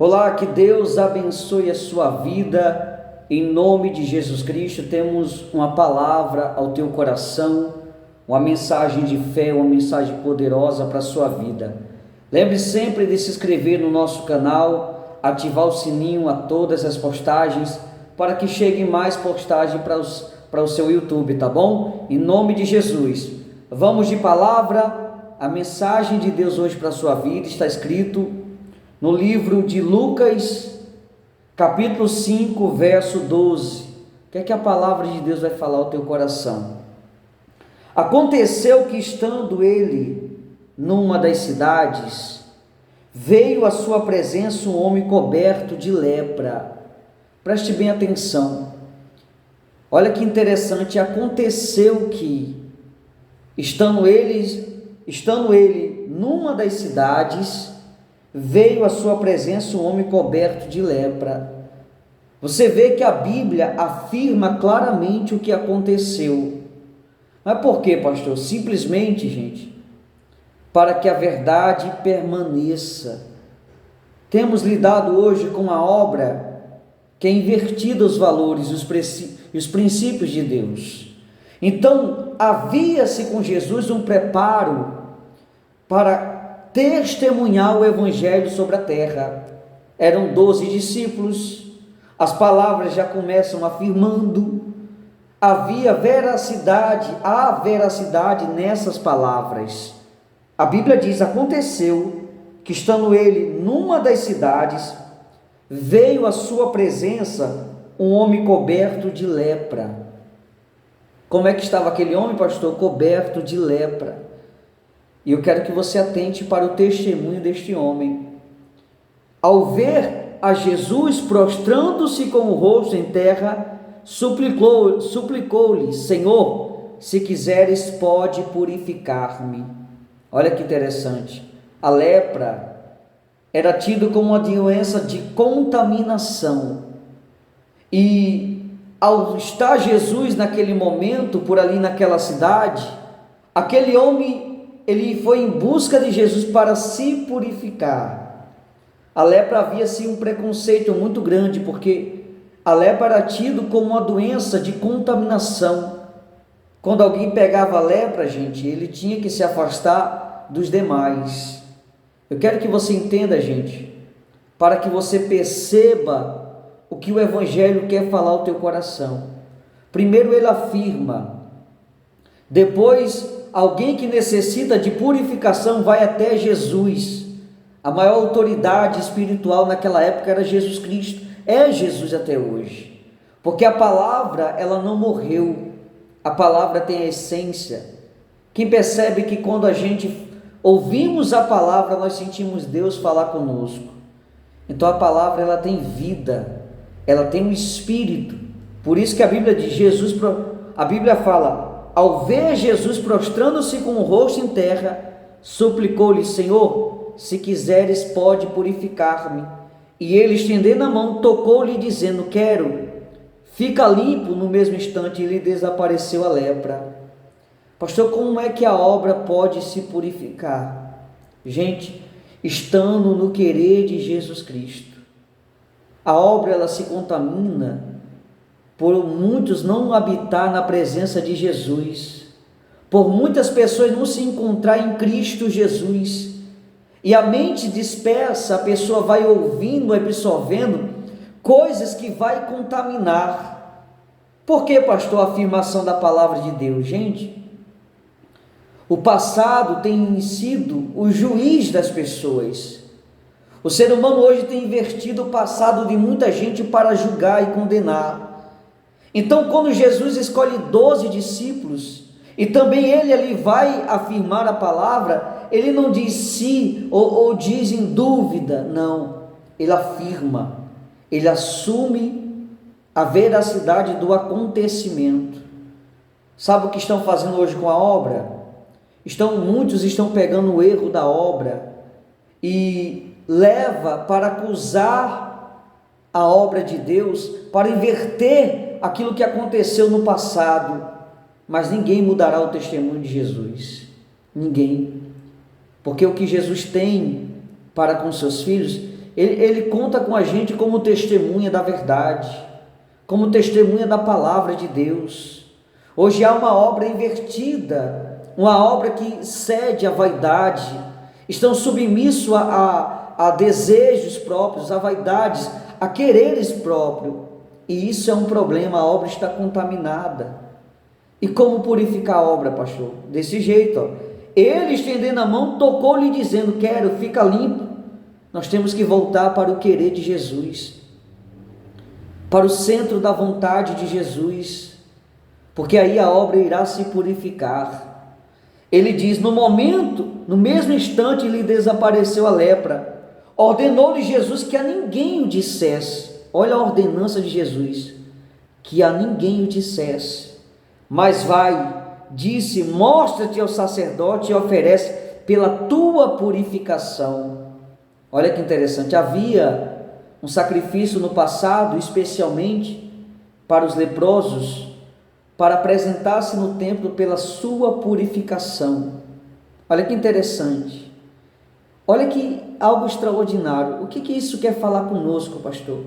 Olá, que Deus abençoe a sua vida. Em nome de Jesus Cristo, temos uma palavra ao teu coração, uma mensagem de fé, uma mensagem poderosa para a sua vida. Lembre sempre de se inscrever no nosso canal, ativar o sininho a todas as postagens, para que chegue mais postagem para o seu YouTube, tá bom? Em nome de Jesus. Vamos de palavra. A mensagem de Deus hoje para a sua vida está escrito no livro de Lucas, capítulo 5, verso 12. O que é que a palavra de Deus vai falar ao teu coração? Aconteceu que, estando ele numa das cidades, veio à sua presença um homem coberto de lepra. Preste bem atenção. Olha que interessante. Aconteceu que, estando ele numa das cidades, veio à sua presença um homem coberto de lepra. Você vê que a Bíblia afirma claramente o que aconteceu. Mas por quê, pastor? Simplesmente, gente, para que a verdade permaneça. Temos lidado hoje com uma obra que é invertida os valores e os princípios de Deus. Então, havia-se com Jesus um preparo para testemunhar o Evangelho sobre a terra. Eram 12 discípulos, as palavras já começam afirmando, há veracidade nessas palavras. A Bíblia diz: aconteceu que, estando ele numa das cidades, veio à sua presença um homem coberto de lepra. Como é que estava aquele homem, pastor? Coberto de lepra. E eu quero que você atente para o testemunho deste homem. Ao ver a Jesus prostrando-se com o rosto em terra, suplicou-lhe: Senhor, se quiseres, pode purificar-me. Olha que interessante. A lepra era tido como uma doença de contaminação. E ao estar Jesus naquele momento, por ali naquela cidade, aquele homem, ele foi em busca de Jesus para se purificar. A lepra havia sim um preconceito muito grande, porque a lepra era tido como uma doença de contaminação. Quando alguém pegava a lepra, gente, ele tinha que se afastar dos demais. Eu quero que você entenda, gente, para que você perceba o que o Evangelho quer falar ao teu coração. Primeiro ele afirma, depois alguém que necessita de purificação vai até Jesus. A maior autoridade espiritual naquela época era Jesus Cristo. É Jesus até hoje. Porque a palavra, ela não morreu. A palavra tem a essência. Quem percebe que quando a gente ouvimos a palavra, nós sentimos Deus falar conosco. Então a palavra, ela tem vida. Ela tem um espírito. Por isso que a Bíblia diz, a Bíblia fala: ao ver Jesus prostrando-se com o rosto em terra, suplicou-lhe: Senhor, se quiseres, pode purificar-me. E ele, estendendo a mão, tocou-lhe, dizendo: quero. Fica limpo. No mesmo instante, lhe desapareceu a lepra. Pastor, como é que a obra pode se purificar? Gente, estando no querer de Jesus Cristo. A obra, ela se contamina por muitos não habitar na presença de Jesus, por muitas pessoas não se encontrar em Cristo Jesus, e a mente dispersa, a pessoa vai ouvindo, absorvendo coisas que vai contaminar. Por que, pastor, a afirmação da palavra de Deus? Gente, o passado tem sido o juiz das pessoas. O ser humano hoje tem invertido o passado de muita gente para julgar e condenar. Então, quando Jesus escolhe 12 discípulos, e também ele ali vai afirmar a palavra, ele não diz sim ou diz em dúvida, não, ele afirma, ele assume a veracidade do acontecimento. Sabe o que estão fazendo hoje com a obra? Muitos estão pegando o erro da obra e leva para acusar a obra de Deus, para inverter aquilo que aconteceu no passado. Mas ninguém mudará o testemunho de Jesus, ninguém, porque o que Jesus tem para com seus filhos, ele conta com a gente como testemunha da verdade, como testemunha da palavra de Deus. Hoje há uma obra invertida, uma obra que cede à vaidade, estão submissos a desejos próprios, a vaidades, a quereres próprios, e isso é um problema. A obra está contaminada. E como purificar a obra, pastor? Desse jeito, ó. Ele, estendendo a mão, tocou-lhe dizendo: quero, fica limpo. Nós temos que voltar para o querer de Jesus, para o centro da vontade de Jesus, porque aí a obra irá se purificar. Ele diz: no momento, no mesmo instante, lhe desapareceu a lepra. Ordenou-lhe Jesus que a ninguém o dissesse. Olha a ordenança de Jesus: que a ninguém o dissesse. Mas vai, disse, mostra-te ao sacerdote e oferece pela tua purificação. Olha que interessante, havia um sacrifício no passado, especialmente para os leprosos, para apresentar-se no templo pela sua purificação. Olha que interessante, olha que algo extraordinário. O que isso quer falar conosco, pastor?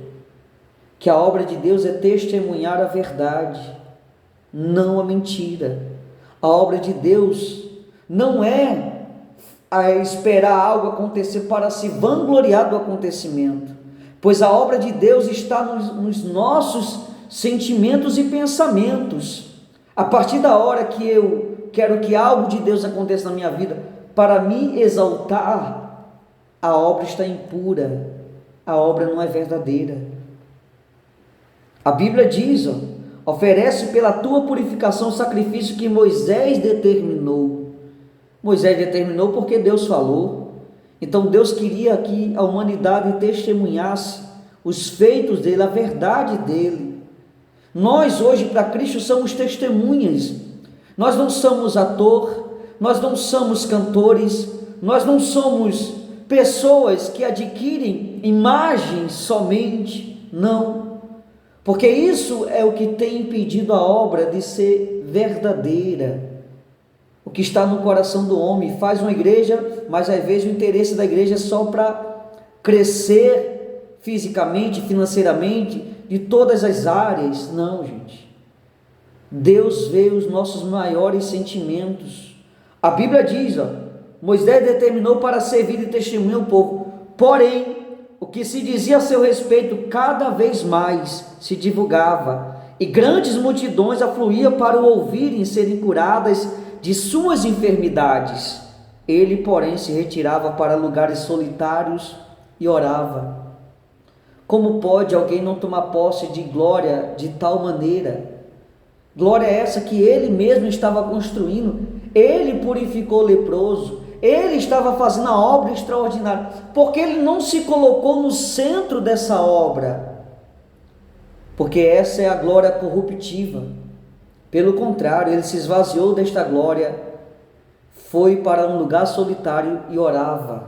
Que a obra de Deus é testemunhar a verdade, não a mentira. A obra de Deus não é esperar algo acontecer para se vangloriar do acontecimento, pois a obra de Deus está nos nossos sentimentos e pensamentos. A partir da hora que eu quero que algo de Deus aconteça na minha vida para me exaltar, a obra está impura, a obra não é verdadeira. A Bíblia diz, oferece pela tua purificação o sacrifício que Moisés determinou. Moisés determinou porque Deus falou. Então Deus queria que a humanidade testemunhasse os feitos dele, a verdade dele. Nós hoje para Cristo somos testemunhas. Nós não somos ator, nós não somos cantores, nós não somos pessoas que adquirem imagens somente, não. Porque isso é o que tem impedido a obra de ser verdadeira. O que está no coração do homem, faz uma igreja, mas às vezes o interesse da igreja é só para crescer fisicamente, financeiramente, de todas as áreas. Não, gente. Deus vê os nossos maiores sentimentos. A Bíblia diz, Moisés determinou para servir de testemunha ao povo. Porém, o que se dizia a seu respeito cada vez mais se divulgava, e grandes multidões afluíam para o ouvirem e serem curadas de suas enfermidades. Ele, porém, se retirava para lugares solitários e orava. Como pode alguém não tomar posse de glória de tal maneira? Glória essa que ele mesmo estava construindo. Ele purificou o leproso, ele estava fazendo a obra extraordinária, porque ele não se colocou no centro dessa obra, porque essa é a glória corruptiva. Pelo contrário, ele se esvaziou desta glória, foi para um lugar solitário e orava.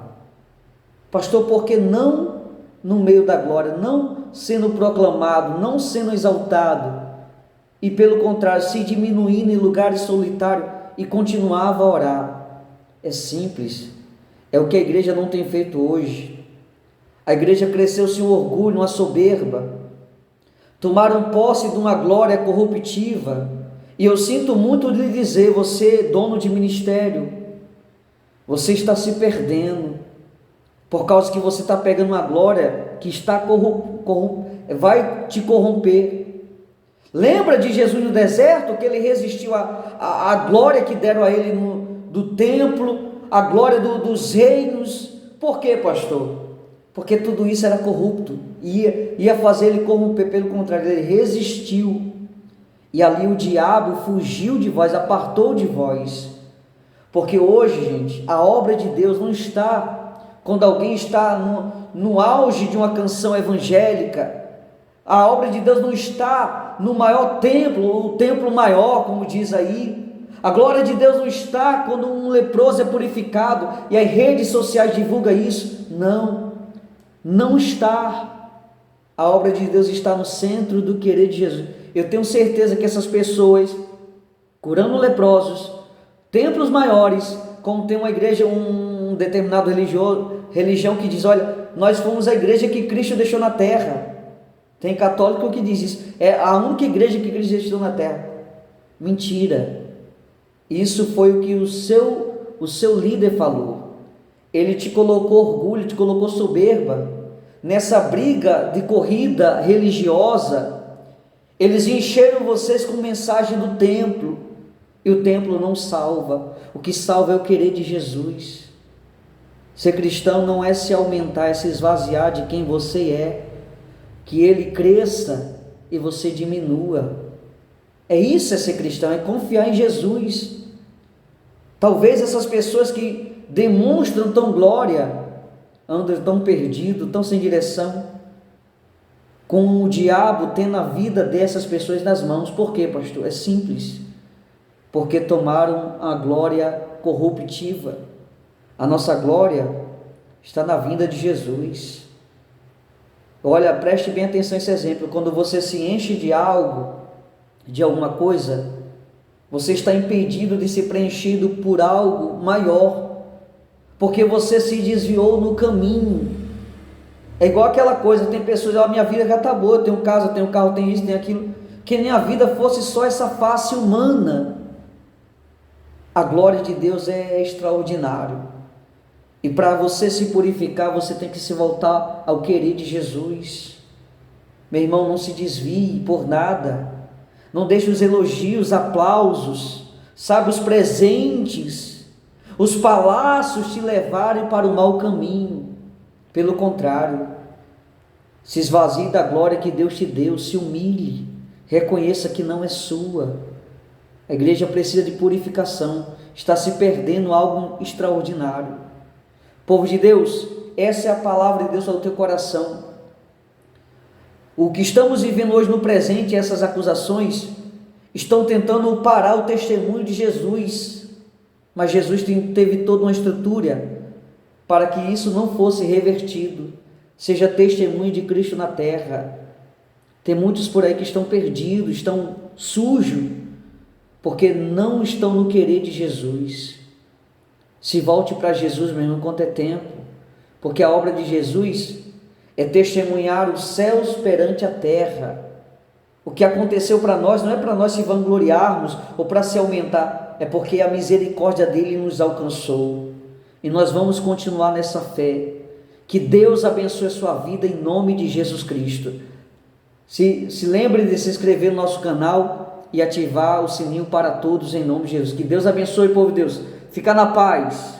Pastor, por que não no meio da glória, não sendo proclamado, não sendo exaltado, e pelo contrário, se diminuindo em lugares solitários e continuava a orar? É simples, é o que a igreja não tem feito hoje. A igreja cresceu-se um orgulho, uma soberba, tomaram posse de uma glória corruptiva. E eu sinto muito lhe dizer, você, dono de ministério, você está se perdendo, por causa que você está pegando uma glória que está vai te corromper. Lembra de Jesus no deserto, que ele resistiu à glória que deram a ele do templo, a glória dos reinos? Por quê, pastor? Porque tudo isso era corrupto, ia fazer ele corromper. Pelo contrário, ele resistiu, e ali o diabo fugiu de vós, apartou de vós. Porque hoje, gente, a obra de Deus não está, quando alguém está no auge de uma canção evangélica, a obra de Deus não está no maior templo, o templo maior, como diz aí. A glória de Deus não está quando um leproso é purificado e as redes sociais divulgam isso. Não, não está. A obra de Deus está no centro do querer de Jesus. Eu tenho certeza que essas pessoas, curando leprosos, templos maiores, como tem uma igreja, um determinado religião que diz, olha, nós fomos a igreja que Cristo deixou na terra. Tem católico que diz isso, é a única igreja que Cristo deixou na terra. Mentira. Isso foi o que o seu líder falou. Ele te colocou orgulho, te colocou soberba. Nessa briga de corrida religiosa, eles encheram vocês com mensagem do templo, e o templo não salva. O que salva é o querer de Jesus. Ser cristão não é se aumentar, é se esvaziar de quem você é, que ele cresça e você diminua. É isso, é ser cristão, é confiar em Jesus. Talvez essas pessoas que demonstram tão glória andam tão perdidos, tão sem direção, com o diabo tendo a vida dessas pessoas nas mãos. Por quê, pastor? É simples, porque tomaram a glória corruptiva. A nossa glória está na vinda de Jesus. Olha, preste bem atenção a esse exemplo. Quando você se enche de algo, de alguma coisa, você está impedido de ser preenchido por algo maior, porque você se desviou no caminho. É igual aquela coisa, tem pessoas, a minha vida já está boa, eu tenho casa, eu tenho carro, eu tenho isso, tenho aquilo, que nem a vida fosse só essa face humana. A glória de Deus é extraordinário, e para você se purificar, você tem que se voltar ao querer de Jesus. Meu irmão, não se desvie por nada, não deixe os elogios, aplausos, sabe, os presentes, os palácios te levarem para o mau caminho. Pelo contrário, se esvazie da glória que Deus te deu, se humilhe, reconheça que não é sua. A igreja precisa de purificação, está se perdendo algo extraordinário. Povo de Deus, essa é a palavra de Deus para o teu coração. O que estamos vivendo hoje no presente, essas acusações, estão tentando parar o testemunho de Jesus, mas Jesus teve toda uma estrutura para que isso não fosse revertido, seja testemunho de Cristo na terra. Tem muitos por aí que estão perdidos, estão sujos, porque não estão no querer de Jesus. Se volte para Jesus, meu irmão, enquanto é tempo, porque a obra de Jesus é testemunhar os céus perante a terra. O que aconteceu para nós não é para nós se vangloriarmos ou para se aumentar, é porque a misericórdia dele nos alcançou, e nós vamos continuar nessa fé. Que Deus abençoe a sua vida em nome de Jesus Cristo. Se lembre de se inscrever no nosso canal e ativar o sininho para todos em nome de Jesus. Que Deus abençoe, povo de Deus. Fica na paz.